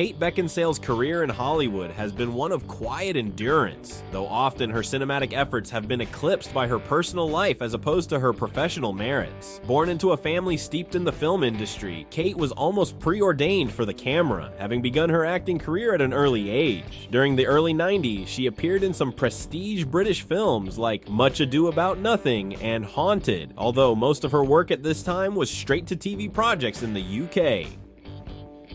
Kate Beckinsale's career in Hollywood has been one of quiet endurance, though often her cinematic efforts have been eclipsed by her personal life as opposed to her professional merits. Born into a family steeped in the film industry, Kate was almost preordained for the camera, having begun her acting career at an early age. During the early 90s, she appeared in some prestige British films like Much Ado About Nothing and Haunted, although most of her work at this time was straight-to-TV projects in the UK.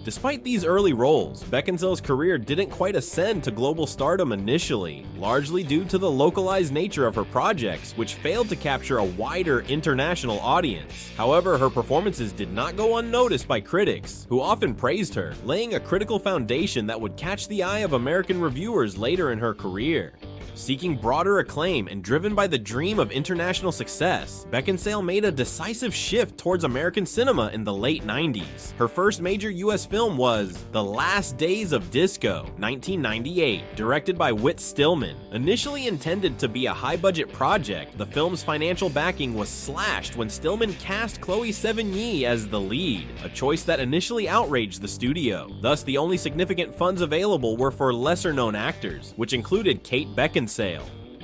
Despite these early roles, Beckinsale's career didn't quite ascend to global stardom initially, largely due to the localized nature of her projects, which failed to capture a wider international audience. However, her performances did not go unnoticed by critics, who often praised her, laying a critical foundation that would catch the eye of American reviewers later in her career. Seeking broader acclaim and driven by the dream of international success, Beckinsale made a decisive shift towards American cinema in the late 90s. Her first major US film was The Last Days of Disco, 1998, directed by Whit Stillman. Initially intended to be a high-budget project, the film's financial backing was slashed when Stillman cast 𝚑𝚘𝚞𝚌𝚔𝚎 as the lead, a choice that initially outraged the studio. Thus, the only significant funds available were for lesser-known actors, which included Kate Beckinsale.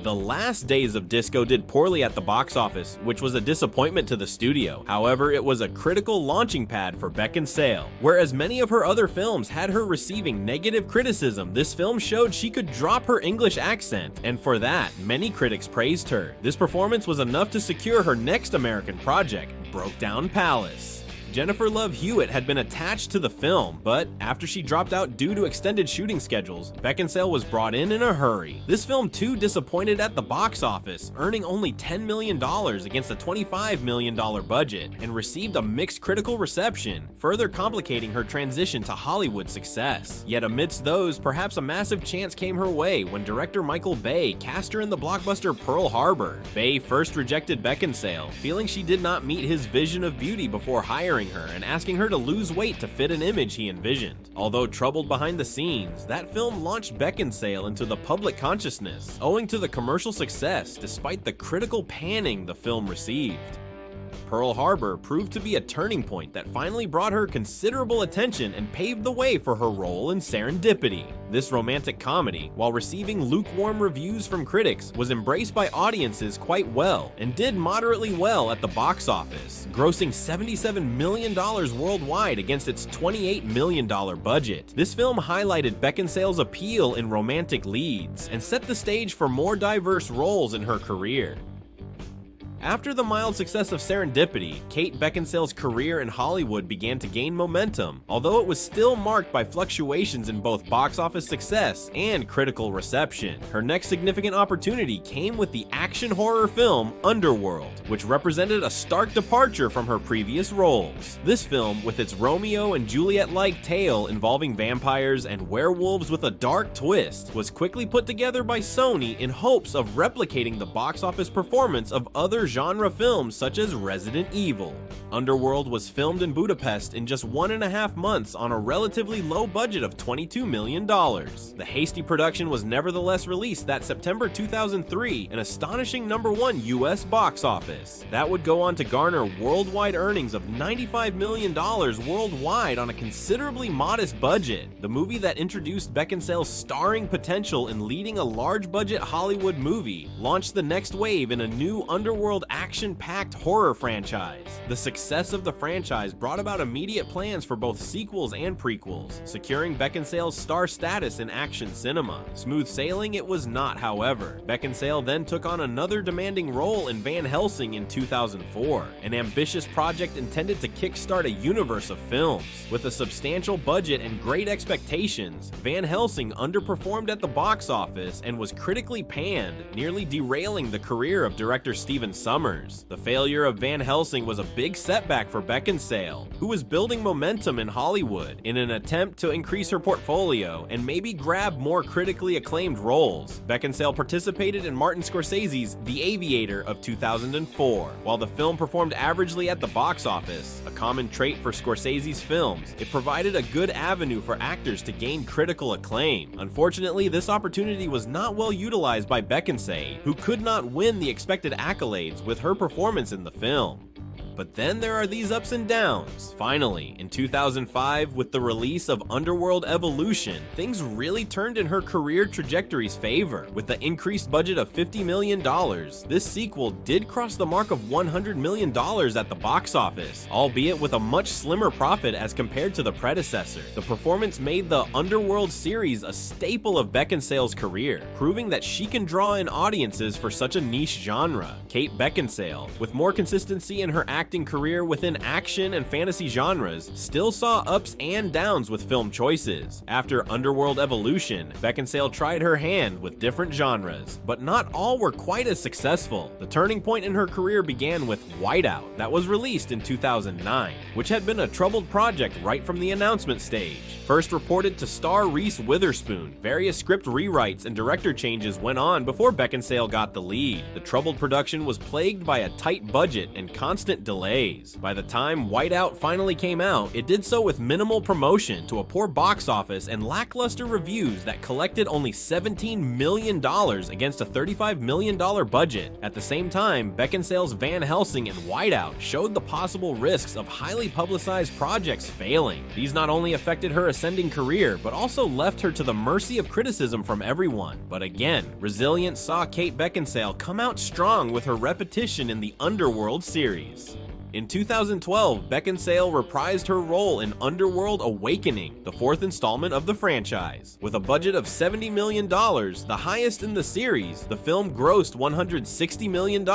The Last Days of Disco did poorly at the box office, which was a disappointment to the studio. However, it was a critical launching pad for Beckinsale. Whereas many of her other films had her receiving negative criticism, this film showed she could drop her English accent, and for that, many critics praised her. This performance was enough to secure her next American project, Brokedown Palace. Jennifer Love Hewitt had been attached to the film, but after she dropped out due to extended shooting schedules, Beckinsale was brought in a hurry. This film too disappointed at the box office, earning only $10 million against a $25 million budget, and received a mixed critical reception, further complicating her transition to Hollywood success. Yet amidst those, perhaps a massive chance came her way when director Michael Bay cast her in the blockbuster Pearl Harbor. Bay first rejected Beckinsale, feeling she did not meet his vision of beauty before hiring her and asking her to lose weight to fit an image he envisioned. Although troubled behind the scenes, that film launched Beckinsale into the public consciousness, owing to the commercial success despite the critical panning the film received. Pearl Harbor proved to be a turning point that finally brought her considerable attention and paved the way for her role in Serendipity. This romantic comedy, while receiving lukewarm reviews from critics, was embraced by audiences quite well and did moderately well at the box office, grossing $77 million worldwide against its $28 million budget. This film highlighted Beckinsale's appeal in romantic leads and set the stage for more diverse roles in her career. After the mild success of Serendipity, Kate Beckinsale's career in Hollywood began to gain momentum, although it was still marked by fluctuations in both box office success and critical reception. Her next significant opportunity came with the action horror film Underworld, which represented a stark departure from her previous roles. This film, with its Romeo and Juliet-like tale involving vampires and werewolves with a dark twist, was quickly put together by Sony in hopes of replicating the box office performance of other genre films such as Resident Evil. Underworld was filmed in Budapest in just 1.5 months on a relatively low budget of $22 million. The hasty production was nevertheless released that September 2003, an astonishing #1 US box office. That would go on to garner worldwide earnings of $95 million worldwide on a considerably modest budget. The movie that introduced Beckinsale's starring potential in leading a large-budget Hollywood movie launched the next wave in a new Underworld action-packed horror franchise. The success of the franchise brought about immediate plans for both sequels and prequels, securing Beckinsale's star status in action cinema. Smooth sailing it was not, however. Beckinsale then took on another demanding role in Van Helsing in 2004, an ambitious project intended to kickstart a universe of films. With a substantial budget and great expectations, Van Helsing underperformed at the box office and was critically panned, nearly derailing the career of director Stephen Sommers. The failure of Van Helsing was a big setback for Beckinsale, who was building momentum in Hollywood in an attempt to increase her portfolio and maybe grab more critically acclaimed roles. Beckinsale participated in Martin Scorsese's The Aviator of 2004. While the film performed averagely at the box office, a common trait for Scorsese's films, it provided a good avenue for actors to gain critical acclaim. Unfortunately, this opportunity was not well utilized by Beckinsale, who could not win the expected accolades with her performance in the film. But then there are these ups and downs. Finally, in 2005, with the release of Underworld Evolution, things really turned in her career trajectory's favor. With the increased budget of $50 million, this sequel did cross the mark of $100 million at the box office, albeit with a much slimmer profit as compared to the predecessor. The performance made the Underworld series a staple of Beckinsale's career, proving that she can draw in audiences for such a niche genre. Kate Beckinsale, with more consistency in her acting career within action and fantasy genres, still saw ups and downs with film choices. After Underworld Evolution, Beckinsale tried her hand with different genres, but not all were quite as successful. The turning point in her career began with Whiteout, that was released in 2009, which had been a troubled project right from the announcement stage. First reported to star Reese Witherspoon, various script rewrites and director changes went on before Beckinsale got the lead. The troubled production was plagued by a tight budget and constant delays. By the time Whiteout finally came out, it did so with minimal promotion to a poor box office and lackluster reviews that collected only $17 million against a $35 million budget. At the same time, Beckinsale's Van Helsing and Whiteout showed the possible risks of highly publicized projects failing. These not only affected her ascending career, but also left her to the mercy of criticism from everyone. But again, resilience saw Kate Beckinsale come out strong with her repetition in the Underworld series. In 2012, Beckinsale reprised her role in Underworld Awakening, the fourth installment of the franchise. With a budget of $70 million, the highest in the series, the film grossed $160 million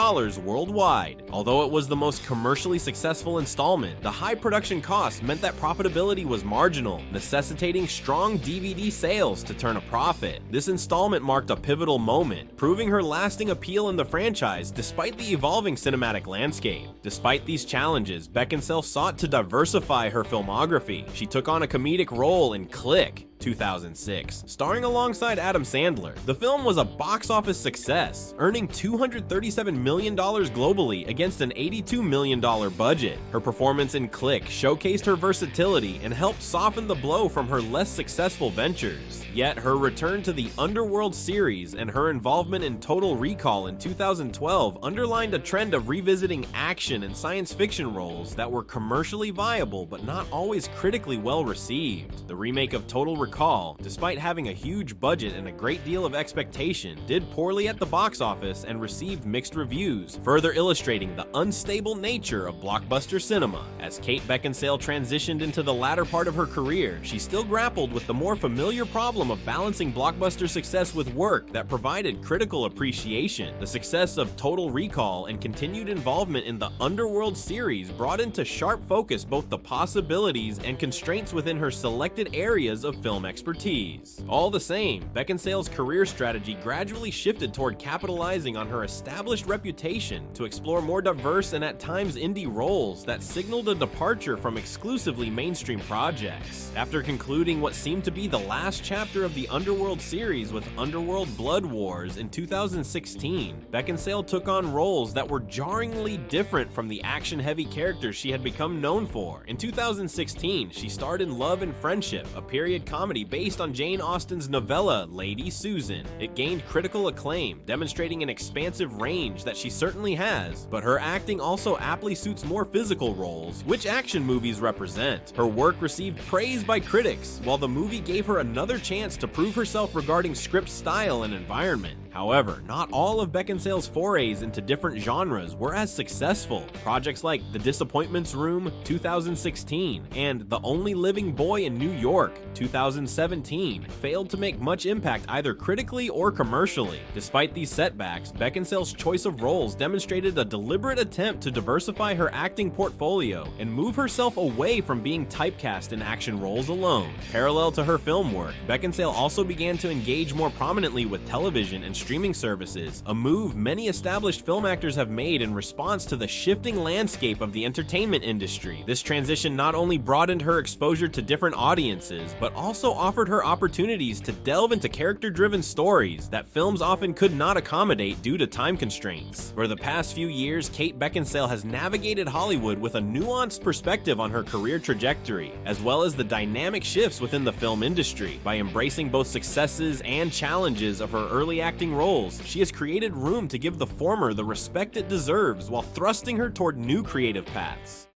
worldwide. Although it was the most commercially successful installment, the high production costs meant that profitability was marginal, necessitating strong DVD sales to turn a profit. This installment marked a pivotal moment, proving her lasting appeal in the franchise despite the evolving cinematic landscape. Despite these challenges, Beckinsale sought to diversify her filmography. She took on a comedic role in Click, 2006, starring alongside Adam Sandler. The film was a box office success, earning $237 million globally against an $82 million budget. Her performance in Click showcased her versatility and helped soften the blow from her less successful ventures. Yet her return to the Underworld series and her involvement in Total Recall in 2012 underlined a trend of revisiting action and science fiction roles that were commercially viable but not always critically well received. The remake of Total Recall, despite having a huge budget and a great deal of expectation, did poorly at the box office and received mixed reviews, further illustrating the unstable nature of blockbuster cinema. As Kate Beckinsale transitioned into the latter part of her career, she still grappled with the more familiar problem of balancing blockbuster success with work that provided critical appreciation. The success of Total Recall and continued involvement in the Underworld series brought into sharp focus both the possibilities and constraints within her selected areas of film expertise. All the same, Beckinsale's career strategy gradually shifted toward capitalizing on her established reputation to explore more diverse and at times indie roles that signaled a departure from exclusively mainstream projects. After concluding what seemed to be the last chapter of the Underworld series with Underworld Blood Wars in 2016, Beckinsale took on roles that were jarringly different from the action-heavy characters she had become known for. In 2016, she starred in Love and Friendship, a period comedy based on Jane Austen's novella Lady Susan. It gained critical acclaim, demonstrating an expansive range that she certainly has, but her acting also aptly suits more physical roles, which action movies represent. Her work received praise by critics, while the movie gave her another chance to prove herself regarding script style and environment. However, not all of Beckinsale's forays into different genres were as successful. Projects like The Disappointments Room, 2016, and The Only Living Boy in New York, 2017, failed to make much impact either critically or commercially. Despite these setbacks, Beckinsale's choice of roles demonstrated a deliberate attempt to diversify her acting portfolio and move herself away from being typecast in action roles alone. Parallel to her film work, Beckinsale also began to engage more prominently with television and streaming services, a move many established film actors have made in response to the shifting landscape of the entertainment industry. This transition not only broadened her exposure to different audiences, but also offered her opportunities to delve into character-driven stories that films often could not accommodate due to time constraints. For the past few years, Kate Beckinsale has navigated Hollywood with a nuanced perspective on her career trajectory, as well as the dynamic shifts within the film industry. By embracing both successes and challenges of her early acting roles, she has created room to give the former the respect it deserves while thrusting her toward new creative paths.